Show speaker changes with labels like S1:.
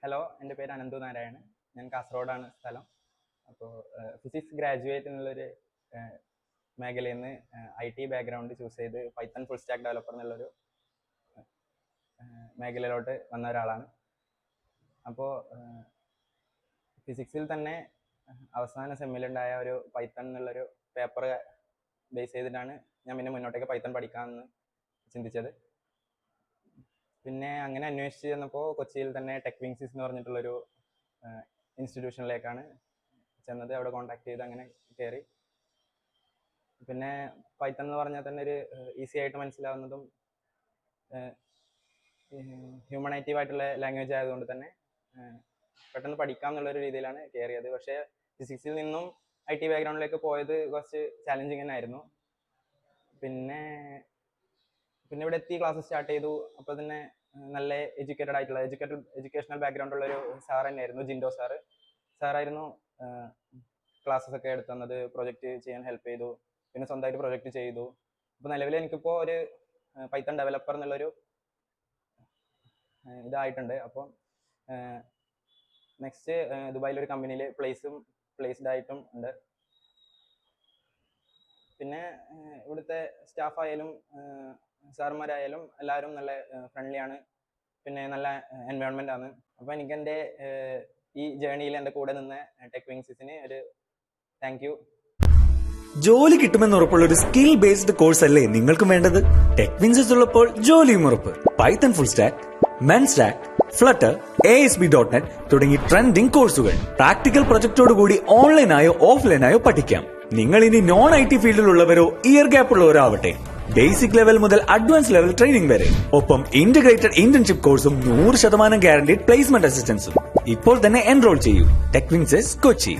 S1: Hello, എൻ്റെ പേര് അനന്തു നാരായണ്. ഞാൻ കാസർഗോഡാണ് സ്ഥലം. അപ്പോൾ ഫിസിക്സ് ഗ്രാജുവേറ്റ് എന്നുള്ളൊരു മേഖലയിൽ നിന്ന് IT ബാക്ക്ഗ്രൗണ്ട് ചൂസ് ചെയ്ത് പൈത്തൺ ഫുൾ സ്റ്റാക്ക് ഡെവലപ്പർ എന്നുള്ളൊരു മേഖലയിലോട്ട് വന്ന ഒരാളാണ്. അപ്പോൾ ഫിസിക്സിൽ തന്നെ അവസാന സെമ്മിലുണ്ടായ ഒരു പൈത്തൺ എന്നുള്ളൊരു പേപ്പർ ബേസ് ചെയ്തിട്ടാണ് ഞാൻ പിന്നെ മുന്നോട്ടേക്ക് പൈത്തൺ പഠിക്കാമെന്ന് ചിന്തിച്ചത്. പിന്നെ അങ്ങനെ അന്വേഷിച്ച് ചെന്നപ്പോൾ കൊച്ചിയിൽ തന്നെ ടെക് വിങ്സിസ് എന്ന് പറഞ്ഞിട്ടുള്ളൊരു ഇൻസ്റ്റിറ്റ്യൂഷനിലേക്കാണ് ചെന്നത്. അവിടെ കോൺടാക്ട് ചെയ്ത് അങ്ങനെ കയറി. പിന്നെ പൈത്തൺ എന്ന് പറഞ്ഞാൽ തന്നെ ഒരു ഈസി ആയിട്ട് മനസ്സിലാവുന്നതും ഹ്യൂമണേറ്റീവ് ആയിട്ടുള്ള ലാംഗ്വേജ് ആയതുകൊണ്ട് തന്നെ പെട്ടെന്ന് പഠിക്കാം എന്നുള്ളൊരു രീതിയിലാണ് കയറിയത്. പക്ഷേ ഫിസിക്സിൽ നിന്നും IT ബാക്ക്ഗ്രൗണ്ടിലേക്ക് പോയത് കുറച്ച് ചാലഞ്ചിങ് തന്നെ ആയിരുന്നു. പിന്നെ ഇവിടെ എത്തി ക്ലാസ് സ്റ്റാർട്ട് ചെയ്തു. അപ്പോൾ തന്നെ നല്ല എഡ്യൂക്കേഷണൽ ബാക്ക്ഗ്രൗണ്ട് ഉള്ളൊരു സാർ തന്നെയായിരുന്നു, ജിൻഡോ സാറായിരുന്നു ക്ലാസ്സസ് ഒക്കെ എടുത്തു തന്നത്. പ്രൊജക്റ്റ് ചെയ്യാൻ ഹെൽപ്പ് ചെയ്തു, പിന്നെ സ്വന്തമായിട്ട് പ്രൊജക്റ്റ് ചെയ്തു. അപ്പോൾ നിലവിൽ എനിക്കിപ്പോൾ ഒരു പൈത്തൺ ഡെവലപ്പർ എന്നുള്ളൊരു ഇതായിട്ടുണ്ട്. അപ്പോൾ നെക്സ്റ്റ് ദുബായിലൊരു കമ്പനിയിൽ പ്ലേസ്ഡ് ആയിട്ടും ഉണ്ട്. പിന്നെ ഇവിടുത്തെ സ്റ്റാഫായാലും സാർമാരായാലും എല്ലാവരും നല്ല ഫ്രണ്ട്ലി ആണ്, പിന്നെ നല്ല എൻവയോൺമെൻ്റ് ആണ്. അപ്പോൾ എനിക്ക് എൻ്റെ ഈ ജേർണിയിൽ എൻ്റെ കൂടെ നിന്ന് ടെക് വിങ്സിന് ഒരു താങ്ക് യു.
S2: ജോലി കിട്ടുമെന്ന് ഉറപ്പുള്ള ഒരു സ്കിൽ ബേസ്ഡ് കോഴ്സ് അല്ലേ നിങ്ങൾക്കും വേണ്ടത്? ടെക് വിങ്സസ് ഉള്ളപ്പോൾ ജോലിയും ഉറപ്പ്. Python full stack, men stack, flutter, ASP.NET തുടങ്ങി ട്രെൻഡിംഗ് കോഴ്സുകൾ പ്രാക്ടിക്കൽ പ്രൊജക്ടോട് കൂടി ഓൺലൈനായോ ഓഫ്ലൈനായോ പഠിക്കാം. നിങ്ങൾ ഇനി നോൺ IT ഫീൽഡിലുള്ളവരോ ഇയർ ഗ്യാപ്പ് ഉള്ളവരോ ആവട്ടെ, ബേസിക് ലെവൽ മുതൽ അഡ്വാൻസ് ലെവൽ ട്രെയിനിംഗ് വരെ, ഒപ്പം ഇന്റഗ്രേറ്റഡ് ഇന്റേൺഷിപ്പ് കോഴ്സും 100% ഗ്യാരണ്ടീഡ് പ്ലേസ്മെന്റ് അസിസ്റ്റൻസും. ഇപ്പോൾ തന്നെ എൻറോൾ ചെയ്യൂ. ടെക് വിങ്സസ് കൊച്ചി.